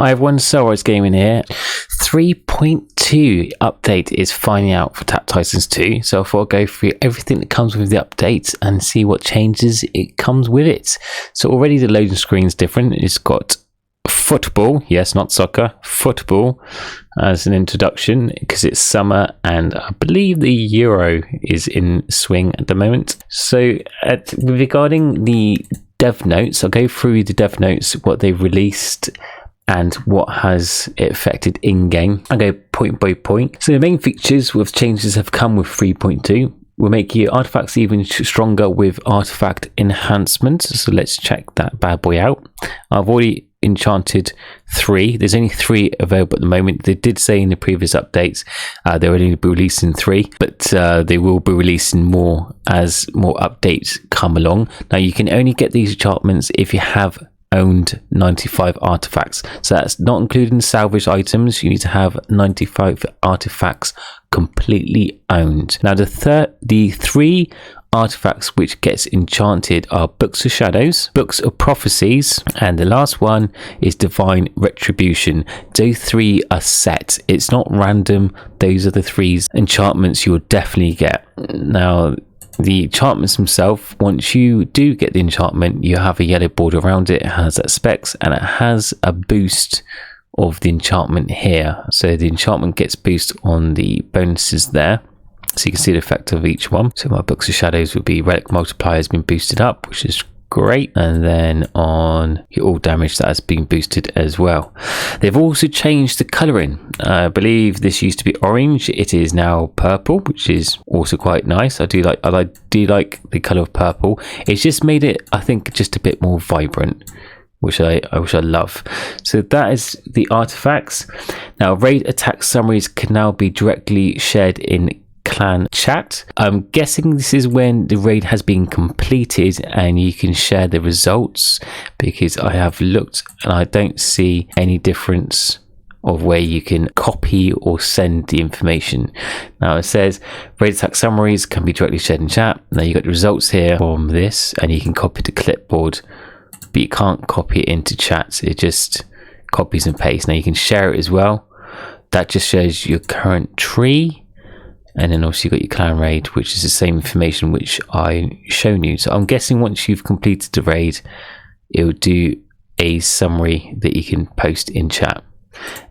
Hi everyone, Soulrise Gaming here. 3.2 update is finally out for Attack Titans 2, so I thought I'd go through everything that comes with the update and see what changes it comes with it. So already the loading screen is different. It's got football, yes, not soccer, football as an introduction because it's summer and I believe the Euro is in swing at the moment. So regarding the dev notes, I'll go through the dev notes, what they've released and what has it affected in-game. I'll go point by point. So the main features with changes have come with 3.2. We'll make your artifacts even stronger with artifact enhancement. So let's check that bad boy out. I've already enchanted 3. There's only 3 available at the moment. They did say in the previous updates they're only be releasing 3, but they will be releasing more as more updates come along. Now you can only get these enchantments if you have owned 95 artifacts, so that's not including salvage items. You need to have 95 artifacts completely owned. Now the 3 artifacts which gets enchanted are Books of Shadows, Books of Prophecies, and the last one is Divine Retribution. Those 3 are set. It's not random. Those are the 3 enchantments you'll definitely get. Now the enchantments themselves, once you do get the enchantment, you have a yellow border around it. It has that specs and it has a boost of the enchantment here. So the enchantment gets boost on the bonuses there. So you can see the effect of each one. So my Books of Shadows would be Relic Multiplier has been boosted up, which is great, and then on your all damage that has been boosted as well. They've also changed the colouring. I believe this used to be orange, it is now purple, which is also quite nice. I do like the colour of purple. It's just made it, I think, just a bit more vibrant, which I love. So that is the artifacts. Now raid attack summaries can now be directly shared in clan chat. I'm guessing this is when the raid has been completed and you can share the results, because I have looked and I don't see any difference of where you can copy or send the information. Now it says raid attack summaries can be directly shared in chat. Now you got the results here from this and you can copy to clipboard, but you can't copy it into chat. It just copies and pastes. Now you can share it as well. That just shows your current tree. And then also you've got your clan raid, which is the same information which I shown you. So I'm guessing once you've completed the raid, it will do a summary that you can post in chat.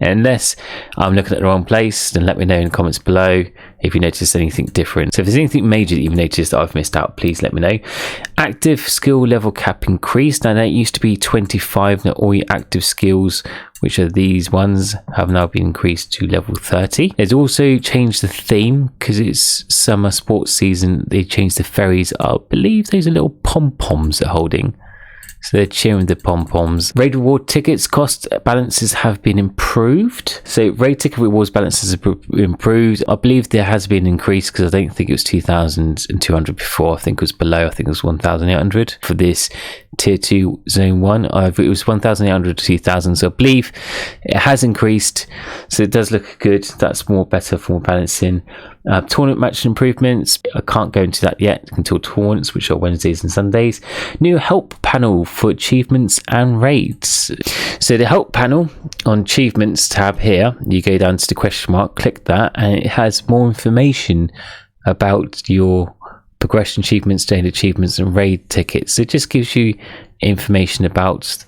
Unless I'm looking at the wrong place, then let me know in the comments below if you notice anything different. So if there's anything major that you've noticed that I've missed out, please let me know. Active skill level cap increased. Now that used to be 25. Now all your active skills, which are these ones, have now been increased to level 30. There's also changed the theme because it's summer sports season. They changed the fairies. I believe those are little pom-poms they're holding. So they're cheering the pom-poms. Raid reward tickets cost balances have been improved. So raid ticket rewards balances have improved. I believe there has been an increase because I don't think it was 2,200 before. I think it was below. I think it was 1,800 for this tier 2 zone 1. It was 1,800 to 2,000. So I believe it has increased. So it does look good. That's better for more balancing. Tournament match improvements. I can't go into that yet until tournaments, which are Wednesdays and Sundays. New help panel for achievements and raids. So the help panel on achievements tab here, you go down to the question mark, click that, and it has more information about your progression achievements, daily achievements, and raid tickets. So it just gives you information about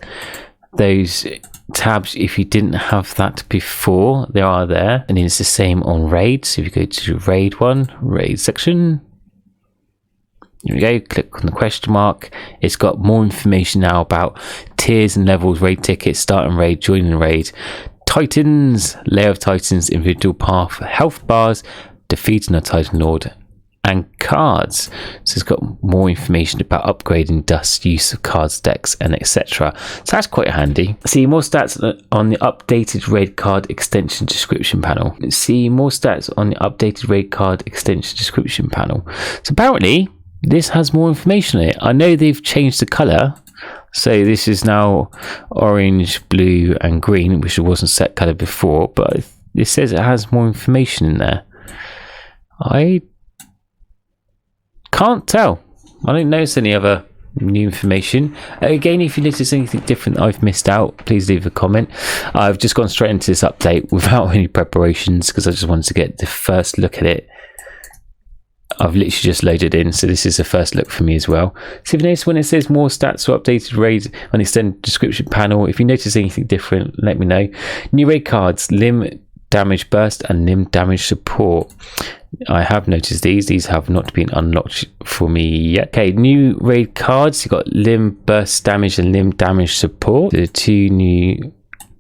those tabs. If you didn't have that before, they are there, and it's the same on raid. So if you go to raid 1, raid section, here we go, click on the question mark. It's got more information now about tiers and levels, raid tickets, starting raid, joining raid, titans, layer of titans, individual path, health bars, defeating a titan lord, and cards. So it's got more information about upgrading dust, use of cards, decks, and etc. So that's quite handy. See more stats on the updated raid card extension description panel. See more stats on the updated raid card extension description panel. So apparently this has more information in it. I know they've changed the color. So this is now orange, blue, and green, which wasn't set color before, but it says it has more information in there. I can't tell. I don't notice any other new information. Again, if you notice anything different that I've missed out, please leave a comment. I've just gone straight into this update without any preparations because I just wanted to get the first look at it. I've literally just loaded in, so this is the first look for me as well. So if you notice when it says more stats or updated raids on the extended description panel, if you notice anything different, let me know. New raid cards, limb damage burst and limb damage support. I have noticed these have not been unlocked for me yet. Okay, new raid cards, you've got limb burst damage and limb damage support. The two new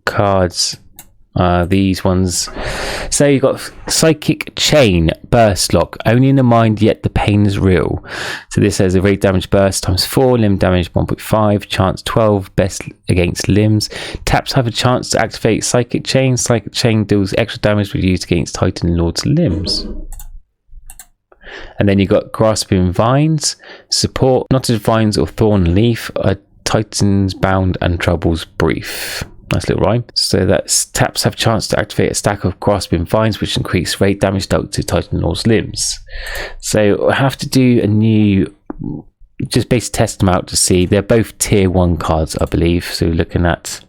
cards are these ones. So you've got psychic chain burst lock, only in the mind yet the pain is real. So this says a raid damage burst times 4, limb damage 1.5, chance 12, best against limbs. Taps have a chance to activate psychic chain. Psychic chain deals extra damage when used against Titan Lord's limbs. And then you got grasping vines, support, knotted vines or thorn leaf, Titans bound and troubles brief. Nice little rhyme. So that's taps have chance to activate a stack of grasping vines, which increase raid damage dealt to Titan Lord's limbs. So I have to do a new, just basically test them out to see. They're both tier 1 cards, I believe. So we're looking at,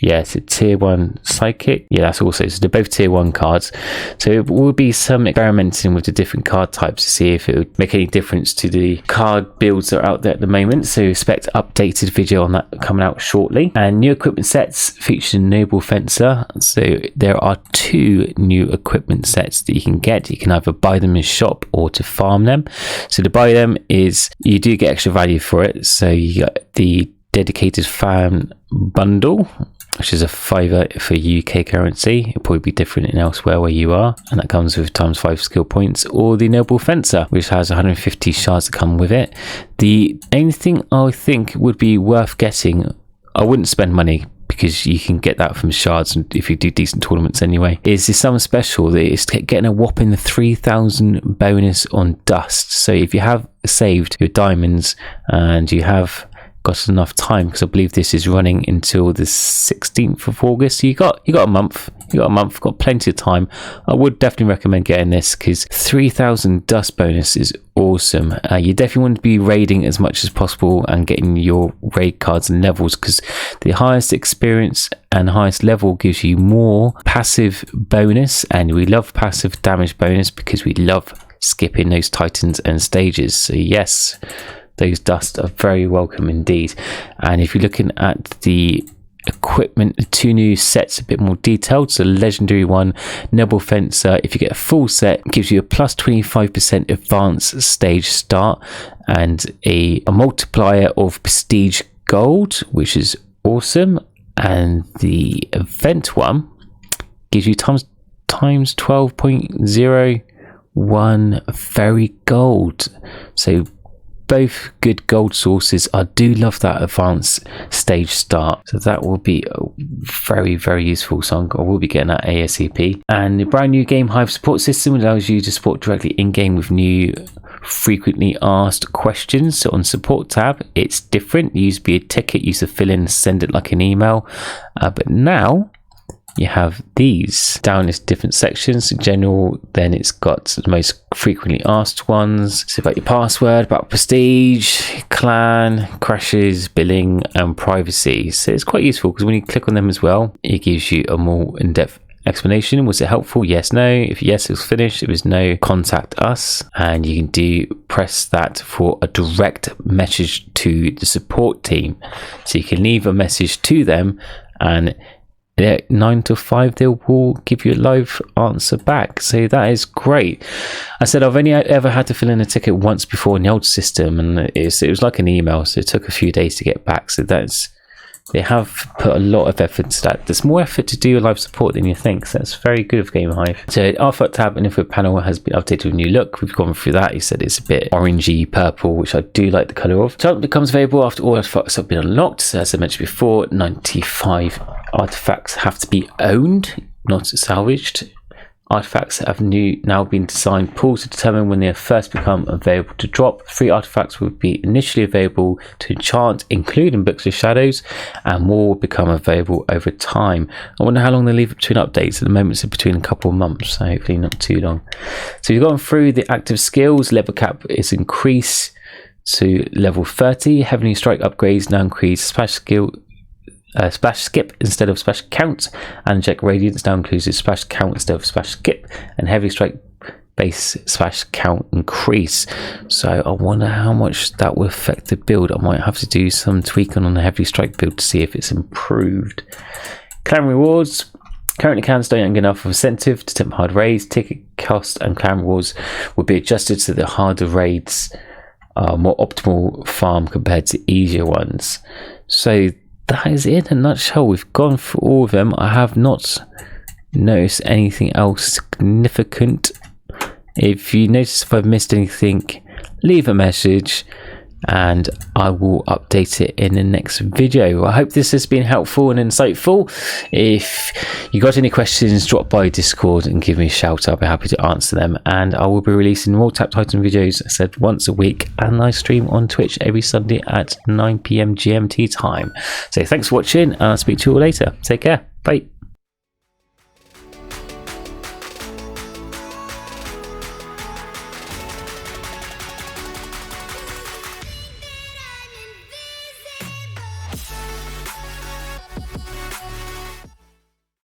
yeah, it's a tier 1 psychic. Yeah, that's also, so they're both tier 1 cards. So it will be some experimenting with the different card types to see if it would make any difference to the card builds that are out there at the moment. So expect updated video on that coming out shortly. And new equipment sets featuring Noble Fencer. So there are 2 new equipment sets that you can get. You can either buy them in shop or to farm them. So to buy them is, you do get extra value for it. So you got the dedicated fan bundle, which is a $5 for UK currency. It'll probably be different in elsewhere where you are, and that comes with ×5 skill points. Or the Noble Fencer, which has 150 shards that come with it. The only thing I think would be worth getting, I wouldn't spend money because you can get that from shards if you do decent tournaments anyway, is this something special that is getting a whopping 3,000 bonus on dust. So if you have saved your diamonds and you have got enough time, because I believe this is running until the 16th of August, so you got a month, got plenty of time. I would definitely recommend getting this because 3,000 dust bonus is awesome. You definitely want to be raiding as much as possible and getting your raid cards and levels, because the highest experience and highest level gives you more passive bonus, and we love passive damage bonus because we love skipping those titans and stages. So yes, those dust are very welcome indeed. And if you're looking at the equipment, the 2 new sets a bit more detailed. So legendary one, Noble Fencer, if you get a full set, gives you a plus 25% advanced stage start and a multiplier of prestige gold, which is awesome. And the event one gives you times 12.01 very gold. So both good gold sources. I do love that advanced stage start, so that will be very, very useful. So I will be getting that ASAP. And the brand new Game Hive support system allows you to support directly in game with new frequently asked questions. So on support tab, it's different. It used to be a ticket, you used to fill in, send it like an email, but now you have these down as different sections. In general, then it's got the most frequently asked ones. So about your password, about prestige, clan, crashes, billing, and privacy. So it's quite useful because when you click on them as well, it gives you a more in-depth explanation. Was it helpful? Yes, no. If yes, it was finished. If it was no, contact us. And you can press that for a direct message to the support team. So you can leave a message to them, and 9 to 5 they will give you a live answer back. So that is great. I said I've only ever had to fill in a ticket once before in the old system, and it was like an email, so it took a few days to get back. So they have put a lot of effort to that. There's more effort to do live support than you think, so that's very good of Game Hive. So our foot tab and info panel has been updated with a new look. We've gone through that. He said it's a bit orangey purple, which I do like the colour of. So it becomes available after all artifacts have been unlocked. So as I mentioned before, 95 artifacts have to be owned, not salvaged. Artifacts have now been designed pools to determine when they first become available to drop. 3 artifacts will be initially available to enchant, including Books of Shadows, and more will become available over time. I wonder how long they leave between updates. At the moment, it's between a couple of months, so hopefully not too long. So you've gone through the active skills. Level cap is increased to level 30. Heavenly Strike upgrades now increase splash skill, splash skip instead of splash count, and Inject Radiance now includes splash count instead of splash skip, and Heavy Strike base splash count increase. So I wonder how much that will affect the build. I might have to do some tweaking on the Heavy Strike build to see if it's improved. Clan rewards. Currently, clans don't get enough of incentive to attempt hard raids. Ticket cost and clan rewards will be adjusted so that harder raids are more optimal farm compared to easier ones. So that is it in a nutshell. We've gone through all of them. I have not noticed anything else significant. If you notice if I've missed anything, leave a message and I will update it in the next video. I hope this has been helpful and insightful. If you got any questions, drop by Discord and give me a shout. I'll be happy to answer them, and I will be releasing more Tap Titan videos, I said, once a week, and I stream on Twitch every Sunday at 9 PM GMT time. So thanks for watching, and I'll speak to you all later. Take care. Bye.